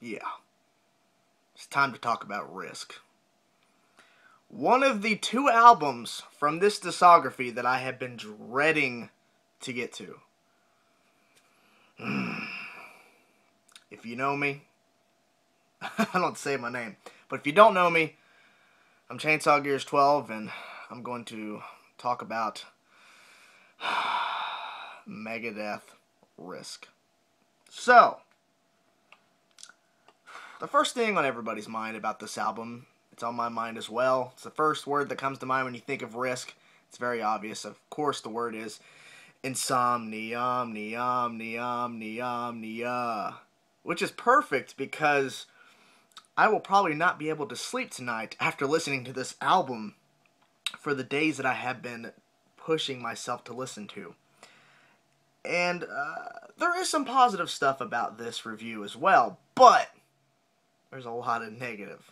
Yeah. It's time to talk about Risk. One of the two albums from this discography that I have been dreading to get to. If you know me, I don't say my name, but if you don't know me, I'm Chainsaw Gears 12, and I'm going to talk about Megadeth-Risk. So, the first thing on everybody's mind about this album, it's on my mind as well. It's the first word that comes to mind when you think of Risk. It's very obvious. Of course, the word is Insomnia, which is perfect because I will probably not be able to sleep tonight after listening to this album for the days that I have been pushing myself to listen to. And there is some positive stuff about this review as well, but there's a lot of negative.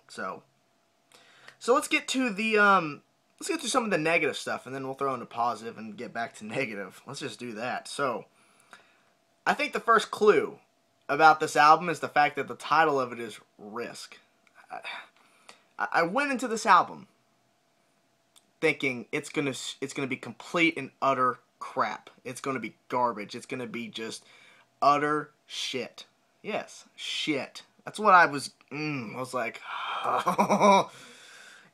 So let's get to the let's get to some of the negative stuff, and then we'll throw in the positive and get back to negative. Let's just do that. So I think the first clue about this album is the fact that the title of it is Risk. I went into this album thinking it's gonna be complete and utter crap. It's gonna be garbage. It's gonna be just utter shit. Yes, shit. That's what I was. I was like,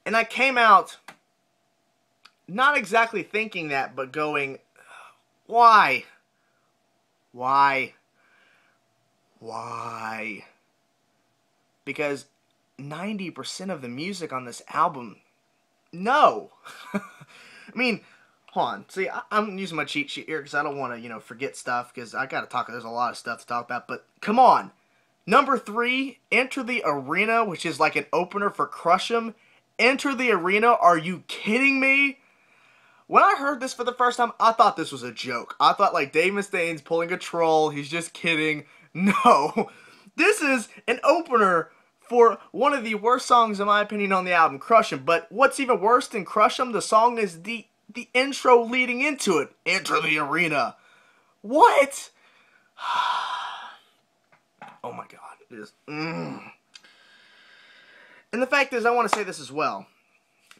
and I came out not exactly thinking that, but going, why? Because 90% of the music on this album, no. I mean, hold on. See, I'm using my cheat sheet here because I don't want to, forget stuff because I got to talk. There's a lot of stuff to talk about, but come on. Number 3, Enter the Arena, which is like an opener for Crush 'Em. Enter the Arena? Are you kidding me? When I heard this for the first time, I thought this was a joke. I thought like Dave Mustaine's pulling a troll. He's just kidding. No. This is an opener for one of the worst songs, in my opinion, on the album, Crush 'Em. But what's even worse than Crush 'Em, the song is the intro leading into it. Enter the Arena. What? Oh my god. It is. And the fact is, I want to say this as well.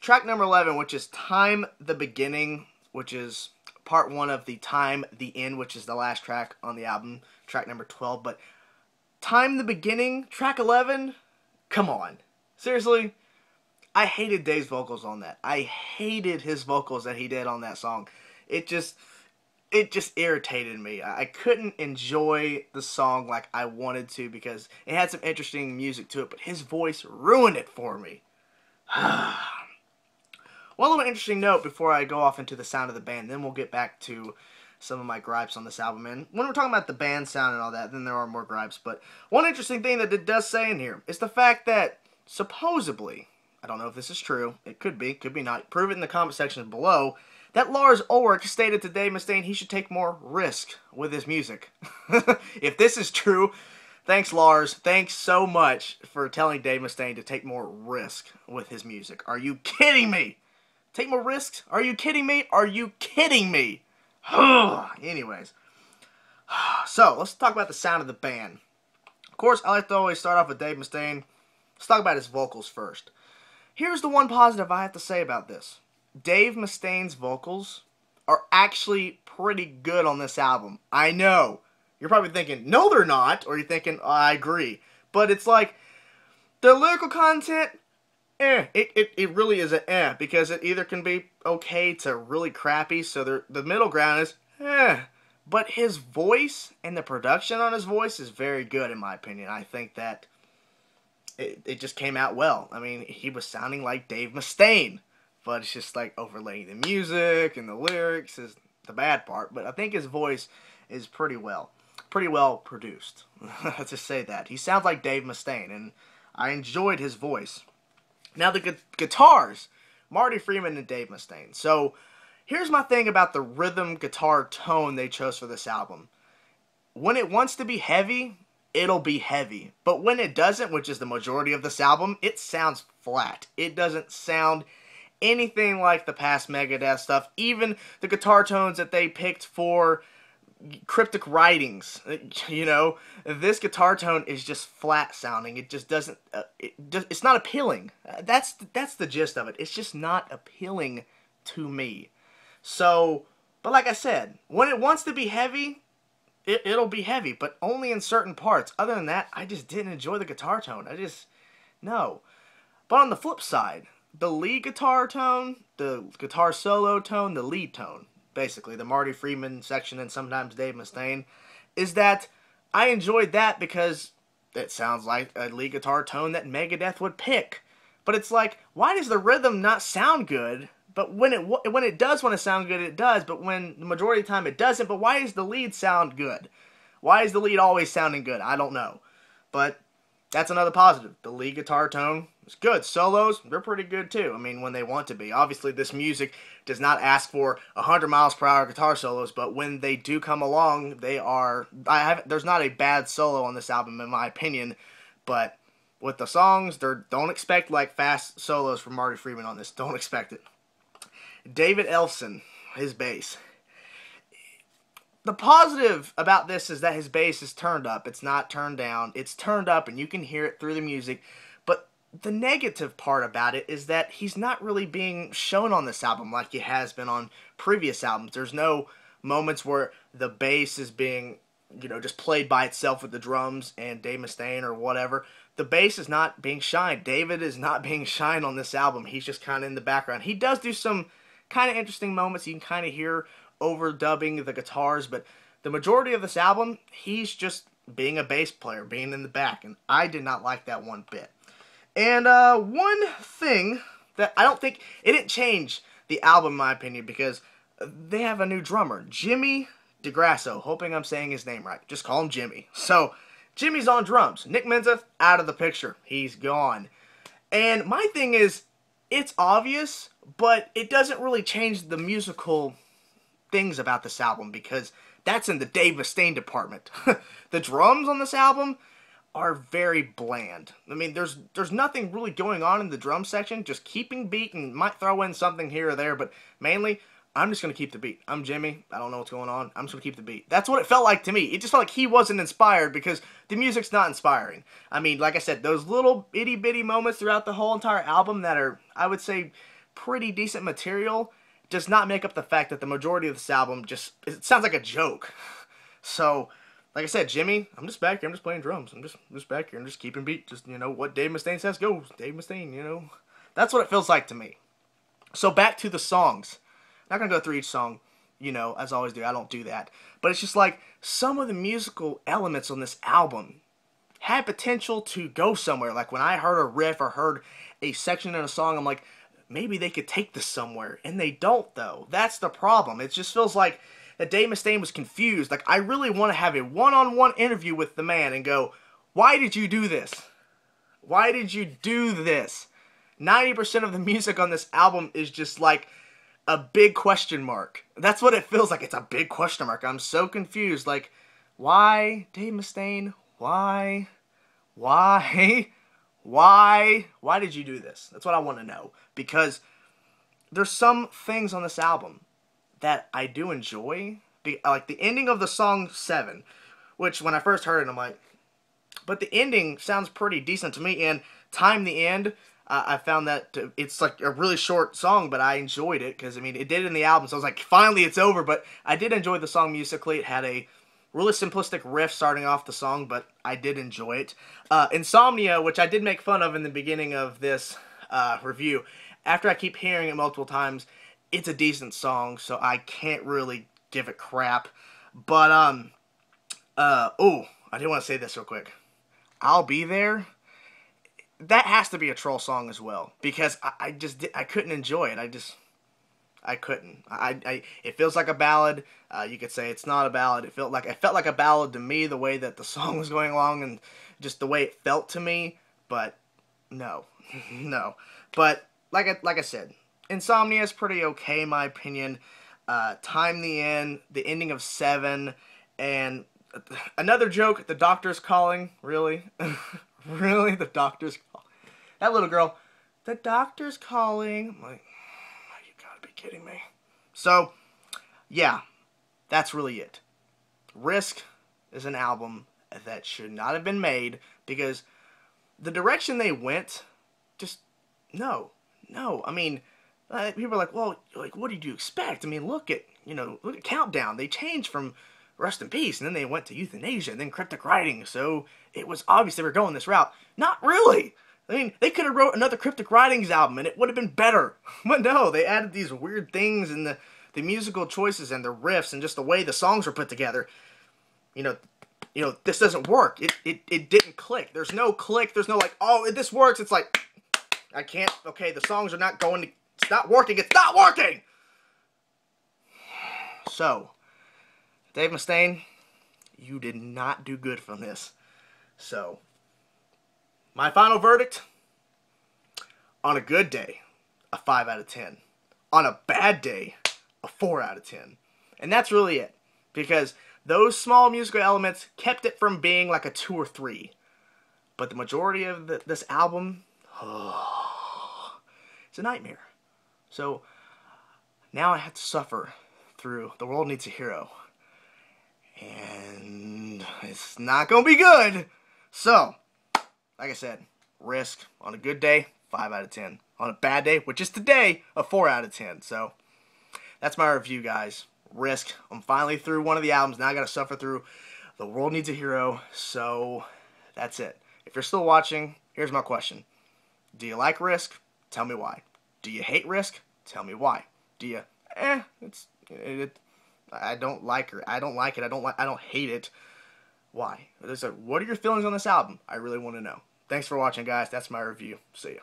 Track number 11, which is Time the Beginning, which is part 1 of the Time the End, which is the last track on the album, track number 12. But Time the Beginning, track 11, come on. Seriously? I hated Dave's vocals on that. I hated his vocals that he did on that song. It just irritated me. I couldn't enjoy the song like I wanted to because it had some interesting music to it, but his voice ruined it for me. One little interesting note before I go off into the sound of the band, then we'll get back to some of my gripes on this album. And when we're talking about the band sound and all that, then there are more gripes. But one interesting thing that it does say in here is the fact that supposedly, I don't know if this is true, it could be not, prove it in the comment section below, that Lars Ulrich stated to Dave Mustaine he should take more risk with his music. If this is true, thanks Lars. Thanks so much for telling Dave Mustaine to take more risk with his music. Are you kidding me? Take more risks? Are you kidding me? Are you kidding me? Anyways. So, let's talk about the sound of the band. Of course, I like to always start off with Dave Mustaine. Let's talk about his vocals first. Here's the one positive I have to say about this. Dave Mustaine's vocals are actually pretty good on this album. I know. You're probably thinking, no they're not. Or you're thinking, oh, I agree. But it's like, the lyrical content, It really is an because it either can be okay to really crappy. So the middle ground is But his voice and the production on his voice is very good in my opinion. I think that it just came out well. I mean, he was sounding like Dave Mustaine. But it's just like overlaying the music and the lyrics is the bad part. But I think his voice is pretty well produced. Let's just say that. He sounds like Dave Mustaine, and I enjoyed his voice. Now the guitars, Marty Friedman and Dave Mustaine. So here's my thing about the rhythm guitar tone they chose for this album. When it wants to be heavy, it'll be heavy. But when it doesn't, which is the majority of this album, it sounds flat. It doesn't sound anything like the past Megadeth stuff. Even the guitar tones that they picked for cryptic writings. You know, this guitar tone is just flat sounding. It just doesn't. It's not appealing. That's the gist of it. It's just not appealing to me. So, but like I said, when it wants to be heavy, it'll be heavy, but only in certain parts. Other than that, I just didn't enjoy the guitar tone. No. But on the flip side, the lead guitar tone, the guitar solo tone, the lead tone, basically, the Marty Friedman section and sometimes Dave Mustaine, is that I enjoyed that because it sounds like a lead guitar tone that Megadeth would pick. But it's like, why does the rhythm not sound good? But when it does want to sound good, it does. But when the majority of the time it doesn't. But why does the lead sound good? Why is the lead always sounding good? I don't know. But that's another positive. The lead guitar tone is good. Solos, they're pretty good too. I mean, when they want to be. Obviously, this music does not ask for 100 miles per hour guitar solos, but when they do come along, they are... there's not a bad solo on this album, in my opinion, but with the songs, don't expect like fast solos from Marty Friedman on this. Don't expect it. David Ellefson, his bass. The positive about this is that his bass is turned up. It's not turned down. It's turned up, and you can hear it through the music. But the negative part about it is that he's not really being shown on this album like he has been on previous albums. There's no moments where the bass is being, just played by itself with the drums and Dave Mustaine or whatever. The bass is not being shined. David is not being shined on this album. He's just kind of in the background. He does do some kind of interesting moments. You can kind of hear overdubbing the guitars, but the majority of this album, he's just being a bass player, being in the back, and I did not like that one bit. And one thing that I don't think, it didn't change the album in my opinion, because they have a new drummer, Jimmy DeGrasso, hoping I'm saying his name right. Just call him Jimmy. So, Jimmy's on drums. Nick Menza, out of the picture. He's gone. And my thing is, it's obvious, but it doesn't really change the musical things about this album, because that's in the Dave Mustaine department. The drums on this album are very bland. I mean, there's nothing really going on in the drum section, just keeping beat, and might throw in something here or there, but mainly, I'm just going to keep the beat. I'm Jimmy. I don't know what's going on. I'm just going to keep the beat. That's what it felt like to me. It just felt like he wasn't inspired, because the music's not inspiring. I mean, like I said, those little itty-bitty moments throughout the whole entire album that are, I would say, pretty decent material, does not make up the fact that the majority of this album it sounds like a joke. So, like I said, Jimmy, I'm just back here. I'm just playing drums. I'm just back here. I'm just keeping beat. Just, what Dave Mustaine says goes. Dave Mustaine, That's what it feels like to me. So, back to the songs. Not going to go through each song, as I always do. I don't do that. But it's just like, some of the musical elements on this album had potential to go somewhere. Like, when I heard a riff or heard a section in a song, I'm like, maybe they could take this somewhere. And they don't, though. That's the problem. It just feels like that Dave Mustaine was confused. Like, I really want to have a one-on-one interview with the man and go, why did you do this? Why did you do this? 90% of the music on this album is just like a big question mark. That's what it feels like. It's a big question mark. I'm so confused. Like, why, Dave Mustaine? Why? Why did you do this? That's what I want to know. Because there's some things on this album that I do enjoy. Like the ending of the song 7, which when I first heard it, I'm like, but the ending sounds pretty decent to me. And Time the End, I found that it's like a really short song, but I enjoyed it because, I mean, it did in the album. So I was like, finally it's over. But I did enjoy the song musically. It had a really simplistic riff starting off the song, but I did enjoy it. Insomnia, which I did make fun of in the beginning of this review, after I keep hearing it multiple times, it's a decent song, so I can't really give it crap. But, I do want to say this real quick. I'll Be There, that has to be a Troll song as well, because I couldn't enjoy it. I couldn't. It feels like a ballad. You could say it's not a ballad. It felt like a ballad to me, the way that the song was going along and just the way it felt to me. But no, no. But like I said, Insomnia is pretty okay in my opinion. Time the End, the ending of 7, and another joke. The doctor's calling. Really, really, the doctor's calling. That little girl. The doctor's calling. I'm like, you gotta be kidding me. So, yeah, that's really it. Risk is an album that should not have been made because the direction they went, just, no. I mean, people are like, well, like, what did you expect? I mean, look at Countdown. They changed from Rest in Peace, and then they went to Euthanasia, and then Cryptic Writing, so it was obvious they were going this route. Not really! I mean, they could have wrote another Cryptic Writings album, and it would have been better. But no, they added these weird things, and the musical choices, and the riffs, and just the way the songs were put together. This doesn't work. It didn't click. There's no click. There's no like, oh, this works. It's like, I can't, okay, the songs are not going to, it's not working. It's not working! So, Dave Mustaine, you did not do good from this. So, my final verdict, on a good day, a 5 out of 10. On a bad day, a 4 out of 10. And that's really it. Because those small musical elements kept it from being like a 2 or 3. But the majority of this album, it's a nightmare. So, now I have to suffer through The World Needs a Hero. And it's not going to be good. So, like I said, Risk, on a good day, 5 out of 10. On a bad day, which is today, a 4 out of 10. So, that's my review, guys. Risk. I'm finally through one of the albums. Now I got to suffer through The World Needs a Hero. So, that's it. If you're still watching, here's my question. Do you like Risk? Tell me why. Do you hate Risk? Tell me why. Do you, I don't like it. I don't hate it. Why? What are your feelings on this album? I really want to know. Thanks for watching, guys. That's my review. See ya.